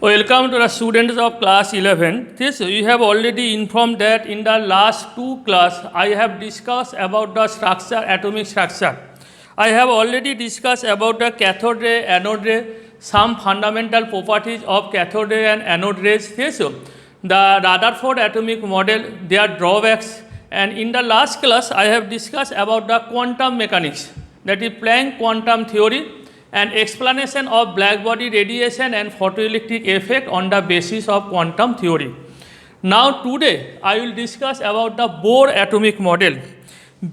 Welcome to the students of class 11. This you have already informed that in the last two class I have discussed about the structure, atomic structure. I have already discussed about the cathode ray, anode ray, some fundamental properties of cathode ray and anode rays. Yes, the Rutherford atomic model, their drawbacks, and in the last class I have discussed about the quantum mechanics, that is Planck quantum theory, and explanation of black body radiation and photoelectric effect on the basis of quantum theory. Now today I will discuss about the Bohr atomic model.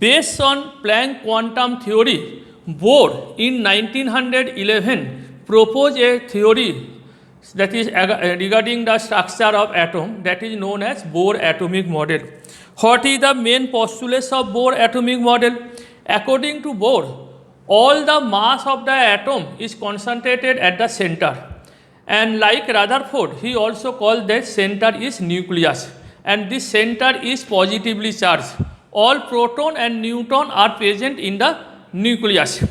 Based on Planck quantum theory, Bohr in 1911 proposed a theory that is regarding the structure of atom, that is known as Bohr atomic model. What is the main postulates of Bohr atomic model? According to Bohr, all the mass of the atom is concentrated at the center, and like Rutherford, he also called that center is nucleus, and this center is positively charged. All proton and neutron are present in the nucleus.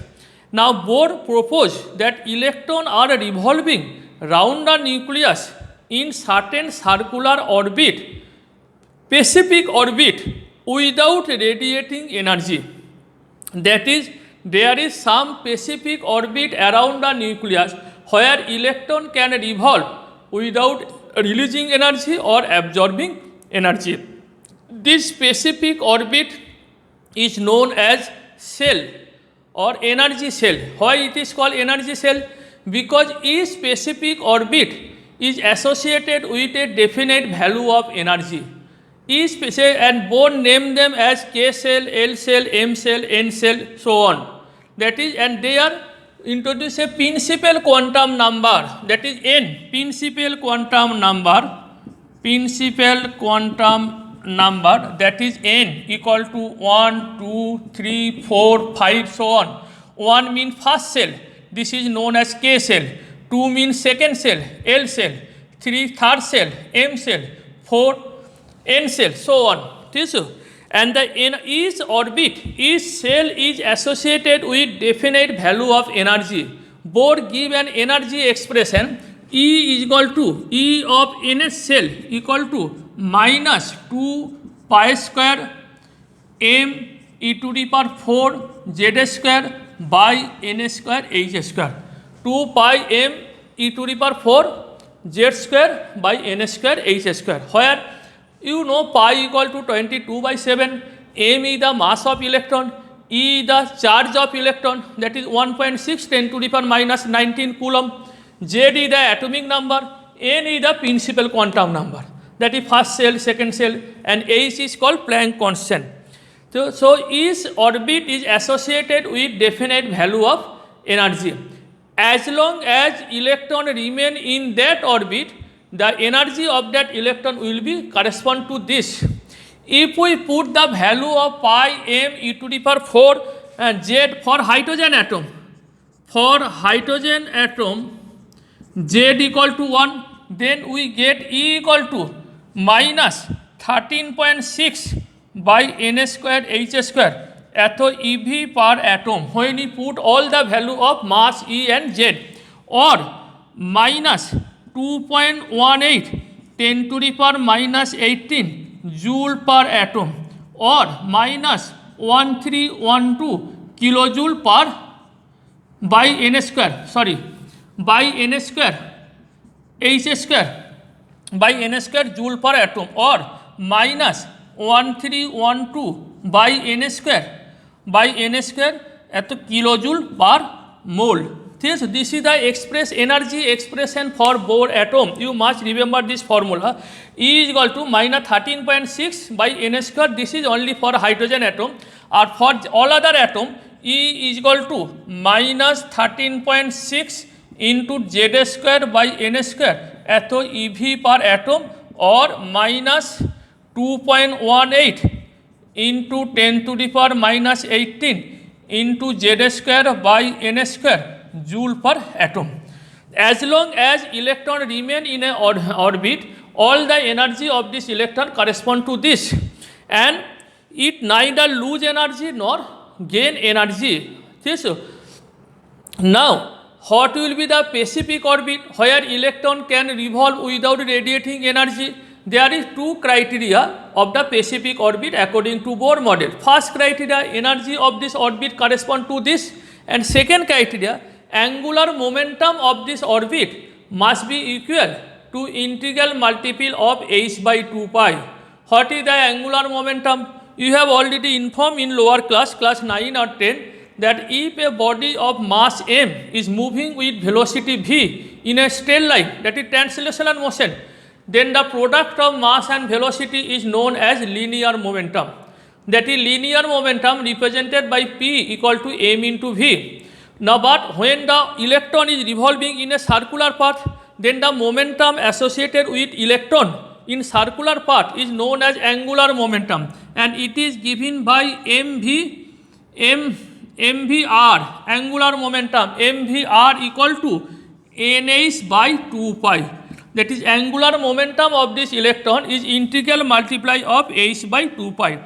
Now Bohr proposed that electrons are revolving round the nucleus in certain circular orbit, specific orbit, without radiating energy. That is, there is some specific orbit around the nucleus where electron can revolve without releasing energy or absorbing energy. This specific orbit is known as cell or energy cell. Why it is called energy cell? Because each specific orbit is associated with a definite value of energy. Each and Bohr named them as K cell, L cell, M cell, N cell, so on. That is, and they are introduce a principal quantum number, that is N, principal quantum number, that is N equal to 1, 2, 3, 4, 5, so on. 1 means first cell, this is known as K cell. 2 means second cell, L cell. 3 third cell, M cell. 4 N cell, so on. This is, and in each orbit, each cell is associated with definite value of energy. Bohr give an energy expression E is equal to E of NS cell equal to minus 2 pi square m e to the power 4 z square by n square h square. 2 pi m e to the power 4 z square by n square h square, where you know pi equal to 22 by 7, m is the mass of electron, E is the charge of electron, that is 1.6 10 to the power minus 19 coulomb, Z is the atomic number, N is the principal quantum number, that is first cell, second cell, and H is called Planck constant. So each orbit is associated with definite value of energy. As long as electron remain in that orbit, the energy of that electron will be correspond to this. If we put the value of pi m e to the power 4 and z for hydrogen atom, z equal to 1, then we get E equal to minus 13.6 by n square h square atho EV per atom when we put all the value of mass E and Z, or minus 2.18 10 to the power minus 18 joule per atom, or minus 1312 kilojoule per by n square h square by n square joule per atom, or minus 1312 by n square at kilojoule per mole. This is the energy expression for Bohr atom. You must remember this formula. E is equal to minus 13.6 by n square. This is only for hydrogen atom. Or for all other atom, E is equal to minus 13.6 into Z square by n square atho EV per atom, or minus 2.18 into 10 to the power minus 18 into Z square by n square joule per atom. As long as electron remain in a orbit, all the energy of this electron correspond to this, and it neither lose energy nor gain energy. This. Now What will be the specific orbit where electron can revolve without radiating energy? There is two criteria of the specific orbit according to Bohr model. First criteria, energy of this orbit correspond to this, and second criteria, angular momentum of this orbit must be equal to integral multiple of h by 2 pi. What is the angular momentum? You have already informed in lower class 9 or 10, that if a body of mass m is moving with velocity v in a straight line, that is translational motion, then the product of mass and velocity is known as linear momentum. That is linear momentum represented by p equal to m into v. Now, but when the electron is revolving in a circular path, then the momentum associated with electron in circular path is known as angular momentum, and it is given by mvr, angular momentum, mvr equal to nh by 2 pi. That is angular momentum of this electron is integral multiply of h by 2 pi.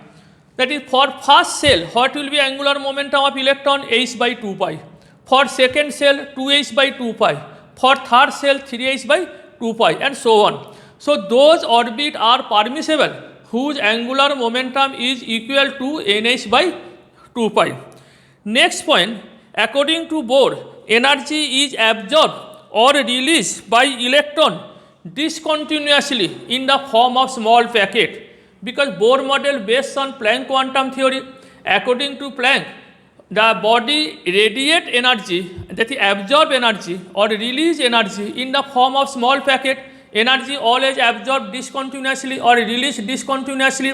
That is for first cell, what will be angular momentum of electron? h by 2 pi. For second cell, 2h by 2 pi. For third cell, 3h by 2 pi, and so on. So those orbits are permissible whose angular momentum is equal to nh by 2 pi. Next point, according to Bohr, energy is absorbed or released by electron discontinuously in the form of small packet, because Bohr model based on Planck quantum theory. According to Planck, the body radiate energy, that is absorb energy or release energy in the form of small packet. Energy always absorbed discontinuously or released discontinuously.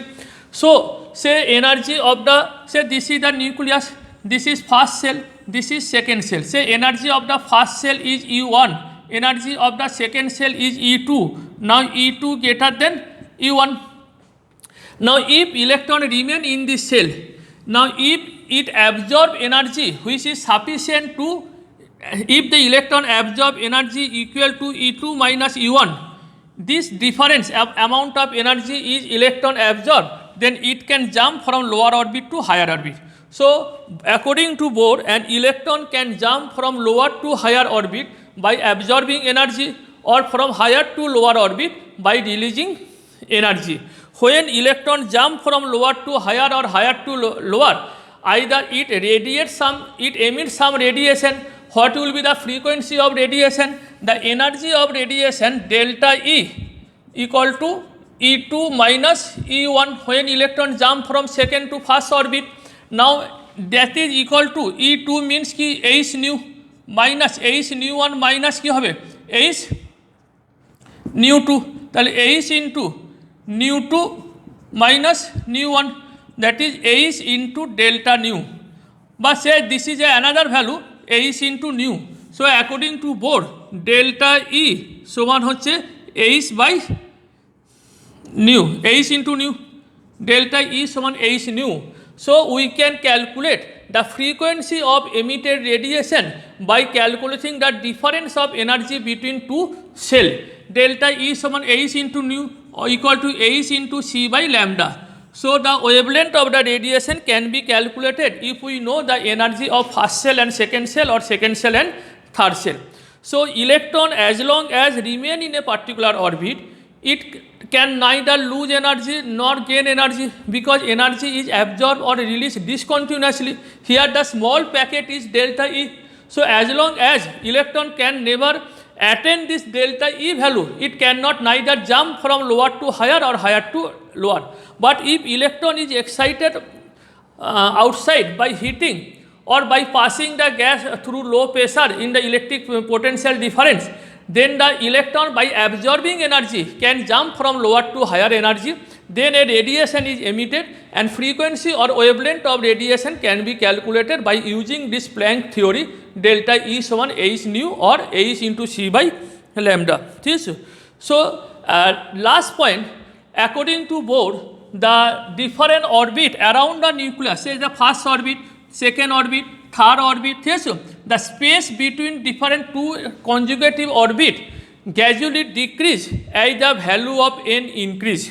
So say energy of the, say this is the nucleus, this is first cell, this is second cell. Say energy of the first cell is E1, energy of the second cell is E2. Now E2 greater than E1. Now if electron remain in this cell, now if it absorb energy which is sufficient to, if the electron absorb energy equal to E2 minus E1, this difference of amount of energy is electron absorbed, then it can jump from lower orbit to higher orbit. So according to Bohr, an electron can jump from lower to higher orbit by absorbing energy, or from higher to lower orbit by releasing energy. When electron jump from lower to higher or higher to lower, either it emits some radiation. What will be the frequency of radiation? The energy of radiation delta E equal to E2 minus E1 when electron jump from second to first orbit. Now that is equal to E2 means ki h nu minus h nu 1 minus ki hobe h nu 2, তাহলে h into nu 2 minus nu 1, that is h into delta nu. But say this is another value h into nu. So according to Bohr, delta E সমান হচ্ছে h by nu, h into nu, delta E সমান h nu. So we can calculate the frequency of emitted radiation by calculating the difference of energy between two cells. Delta E समान h into nu equal to h into c by lambda. So the wavelength of the radiation can be calculated if we know the energy of first cell and second cell, or second cell and third cell. So electron, as long as remain in a particular orbit, it can neither lose energy nor gain energy, because energy is absorbed or released discontinuously. Here the small packet is delta E. So as long as electron can never attain this delta E value, it cannot neither jump from lower to higher or higher to lower. But if electron is excited outside by heating or by passing the gas through low pressure in the electric potential difference, then the electron by absorbing energy can jump from lower to higher energy. Then a radiation is emitted, and frequency or wavelength of radiation can be calculated by using this Planck theory, delta E समान h nu or h into c by lambda. So last point, according to Bohr, the different orbit around the nucleus, say the first orbit, second orbit, third orbit, the space between different two conjugative orbit gradually decrease as the value of n increase.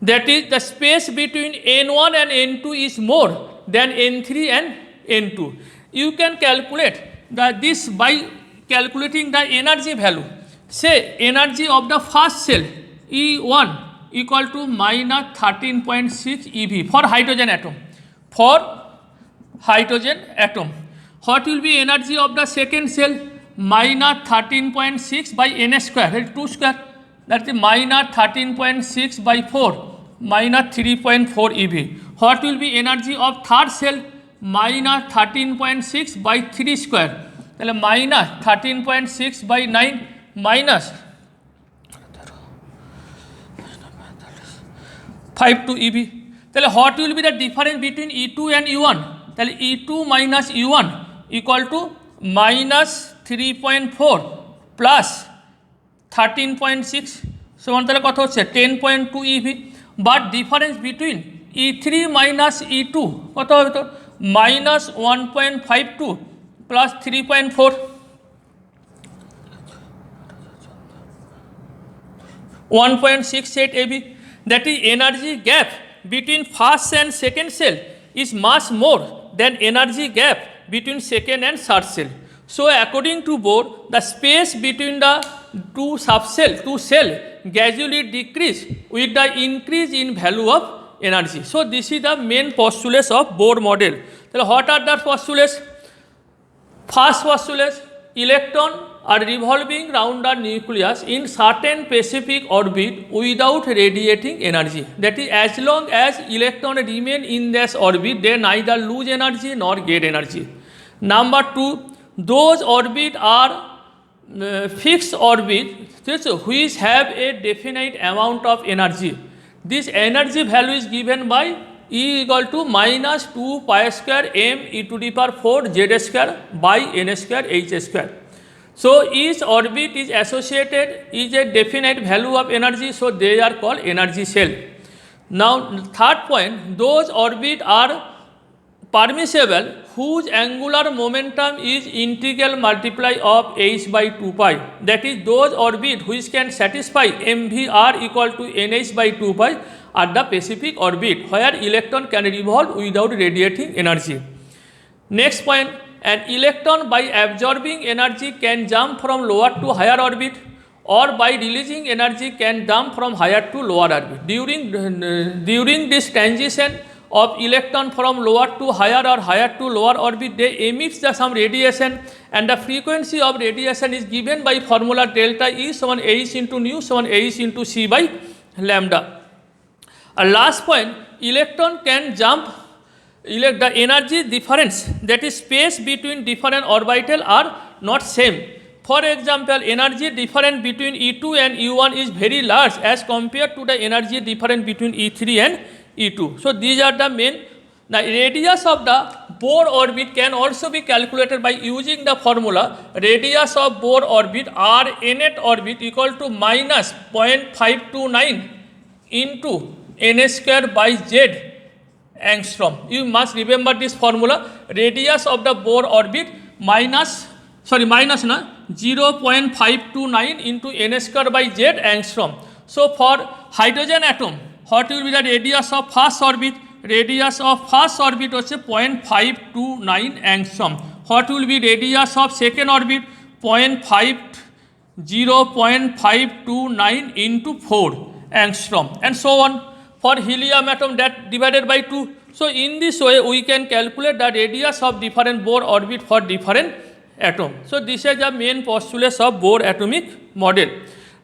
That is, the space between n1 and n2 is more than n3 and n2. You can calculate that this by calculating the energy value. Say energy of the first cell E1 equal to minus 13.6 eV for hydrogen atom. For hydrogen atom. What will be energy of the second cell? Minus 13.6 by n square, that is 2 square, that is minus 13.6 by 4, minus 3.4 eV. What will be energy of third cell? Minus 13.6 by 3 square, that is minus 13.6 by 9 minus 5 to eV. Then what will be the difference between E2 and E1? Then E2 minus E1 equal to minus 3.4 plus 13.6 সমান তাহলে কত হচ্ছে 10.2 eV, but difference between E3 minus E2 কত হবে তো minus 1.52 plus 3.4 1.68 eV. That is energy gap between first and second cell is much more than energy gap between second and third cell. So according to Bohr, the space between the two cell gradually decrease with the increase in value of energy. So this is the main postulates of Bohr model. So what are the postulates? First postulate, electron are revolving round the nucleus in certain specific orbit without radiating energy. That is, as long as electron remain in this orbit, they neither lose energy nor gain energy. Number 2, those orbit are fixed orbit which have a definite amount of energy. This energy value is given by E equal to minus 2 pi square m e to the power 4 z square by n square h square. So each orbit is associated is a definite value of energy, so they are called energy cell. Now third point, those orbit are permissible whose angular momentum is integral multiply of h by 2 pi. That is, those orbit which can satisfy mvr equal to nh by 2 pi are the specific orbit where electron can revolve without radiating energy. Next point, an electron by absorbing energy can jump from lower to higher orbit, or by releasing energy can jump from higher to lower orbit. During this transition of electron from lower to higher or higher to lower orbit, they emit some radiation, and the frequency of radiation is given by formula delta E = h into nu = h into c by lambda. Last point, electron can jump. The energy difference, that is space between different orbital, are not same. For example, energy difference between E2 and E1 is very large as compared to the energy difference between E3 and E2. So these are the main. The radius of the Bohr orbit can also be calculated by using the formula radius of Bohr orbit r nth orbit equal to minus 0.529 into n square by z angstrom. You must remember this formula. Radius of the Bohr orbit minus 0.529 into n square by z angstrom. So for hydrogen atom, what will be the radius of first orbit? Radius of first orbit was 0.529 angstrom. What will be radius of second orbit? 0.529 into 4 angstrom, and so on. For helium atom, that divided by 2. So in this way we can calculate the radius of different Bohr orbit for different atom. So this is the main postulates of Bohr atomic model.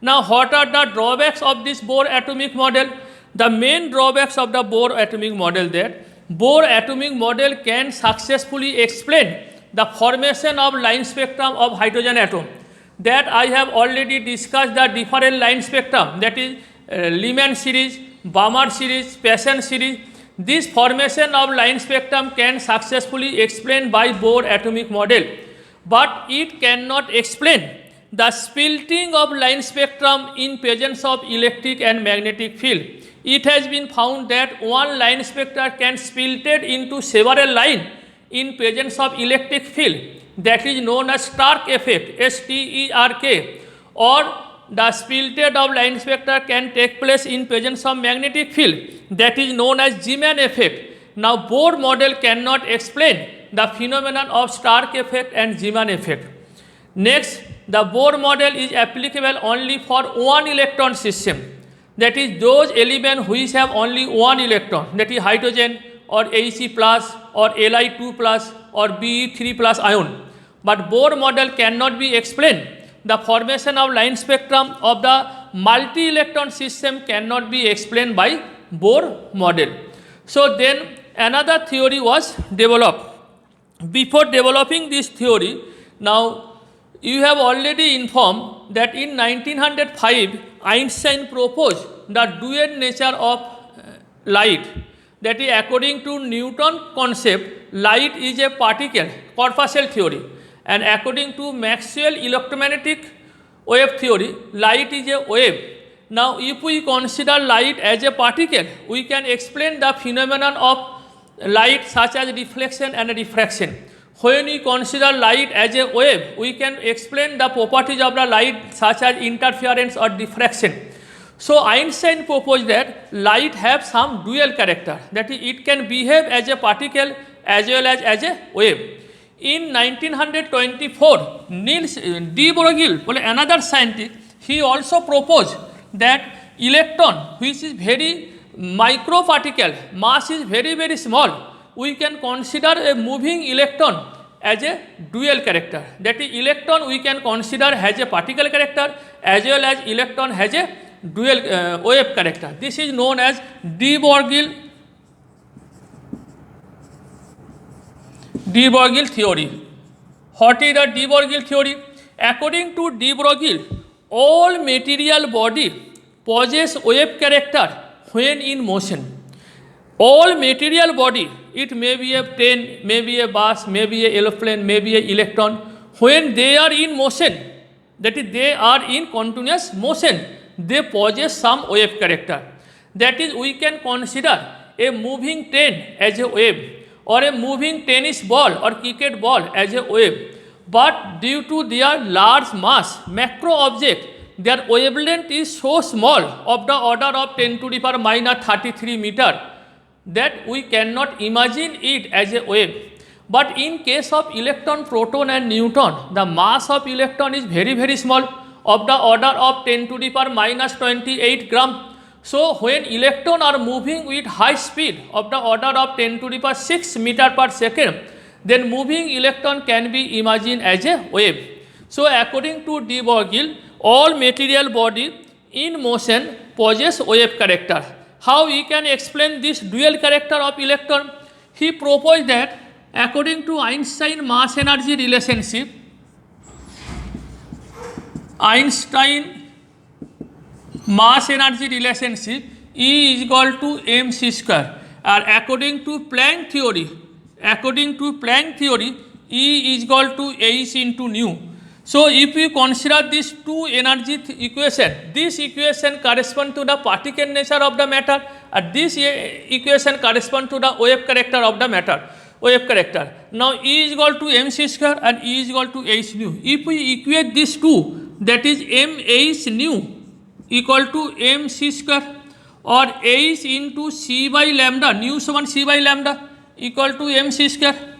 Now what are the drawbacks of this Bohr atomic model? The main drawbacks of the Bohr atomic model, that Bohr atomic model can successfully explain the formation of line spectrum of hydrogen atom. That I have already discussed the different line spectrum, that is Lyman series, Balmer series, Paschen series. This formation of line spectrum can successfully explained by Bohr atomic model, but it cannot explain the splitting of line spectrum in presence of electric and magnetic field. It has been found that one line spectrum can splitted into several lines in presence of electric field, that is known as Stark effect, STERK, or the splitted of line spectra can take place in presence of magnetic field, that is known as Zeeman effect. Now Bohr model cannot explain the phenomenon of Stark effect and Zeeman effect. Next, the Bohr model is applicable only for one electron system, that is those elements which have only one electron, that is hydrogen or He plus or Li2 plus or Be3 plus ion. But Bohr model cannot be explained. The formation of line spectrum of the multi-electron system cannot be explained by Bohr model. So then another theory was developed. Before developing this theory, now you have already informed that in 1905 Einstein proposed the dual nature of light, that is according to Newton concept light is a particle, corpuscle theory, and according to Maxwell electromagnetic wave theory light is a wave. Now if we consider light as a particle, we can explain the phenomenon of light such as reflection and refraction. When we consider light as a wave, we can explain the properties of the light such as interference or diffraction. So Einstein proposed that light have some dual character, that is it can behave as a particle as well as a wave. In 1924, Niels de Broglie, another scientist, he also proposed that electron, which is very microparticle, mass is very small, we can consider a moving electron as a dual character. That is electron we can consider has a particle character as well as electron has a dual wave character. This is known as de Broglie theory. What is the de Broglie theory? According to de Broglie, all material body possess wave character when in motion. All material body, it may be a train, may be a bus, may be a aeroplane, may be a electron, when they are in motion, that is they are in continuous motion, they possess some wave character. That is we can consider a moving train as a wave or a moving tennis ball or cricket ball as a wave. But due to their large mass, macro object, their wavelength is so small of the order of 10 to the power minus 33 meter that we cannot imagine it as a wave. But in case of electron, proton and neutron, the mass of electron is very small, of the order of 10 to the power minus 28 gram. So when electron are moving with high speed of the order of 10 to the power 6 meter per second, then moving electron can be imagined as a wave. So according to de Broglie, all material body in motion possess wave character. How we can explain this dual character of electron? He proposed that according to Einstein mass energy relationship, E is equal to mc square, and according to Planck theory, E is equal to h into nu. So if we consider these two energy equation, this equation correspond to the particle nature of the matter, and this equation correspond to the wave character of the matter, wave character. Now E is equal to mc square and E is equal to h nu. If we equate these two, that is mh nu equal to mc square or h into c by lambda, nu समान c by lambda equal to mc square,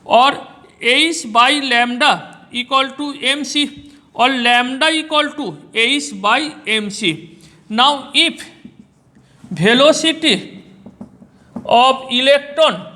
or h by lambda equal to mc, or lambda equal to h by mc. Now if velocity of electron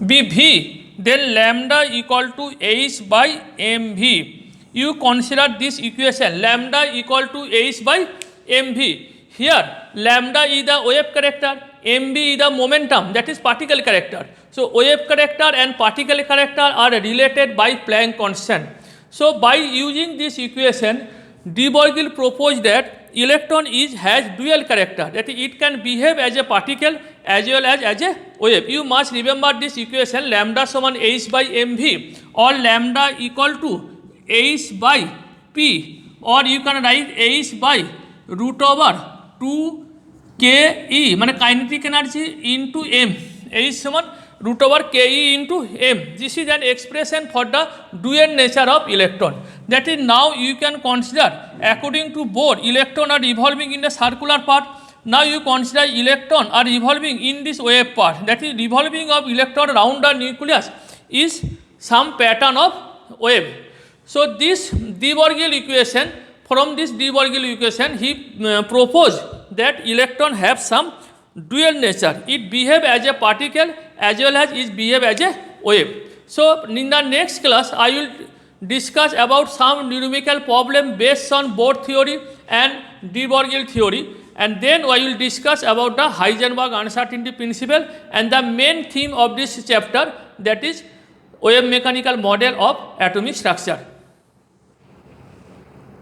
be v, then lambda equal to h by mv. You consider this equation, lambda equal to h by mv. Here lambda is the wave character, mv is the momentum, that is particle character. So wave character and particle character are related by Planck constant. So by using this equation, de Broglie proposed that electron has dual character, that is it can behave as a particle as well as a wave. You must remember this equation, lambda समान h by mv, or lambda equal to h by p, or you can write h by root over 2 ke, माने kinetic energy into m, h समान root over ke into m. This is an expression for the dual nature of electron. That is, now you can consider according to Bohr, electron are revolving in the circular part. Now you consider electron are revolving in this wave part. That is, revolving of electron around the nucleus is some pattern of wave. So this de Broglie equation, from this de Broglie equation, he proposed that electron have some dual nature. It behave as a particle as well as it behave as a wave. So in the next class, I will discuss about some numerical problem based on Bohr theory and de Broglie theory, and then I will discuss about the Heisenberg uncertainty principle and the main theme of this chapter, that is wave mechanical model of atomic structure.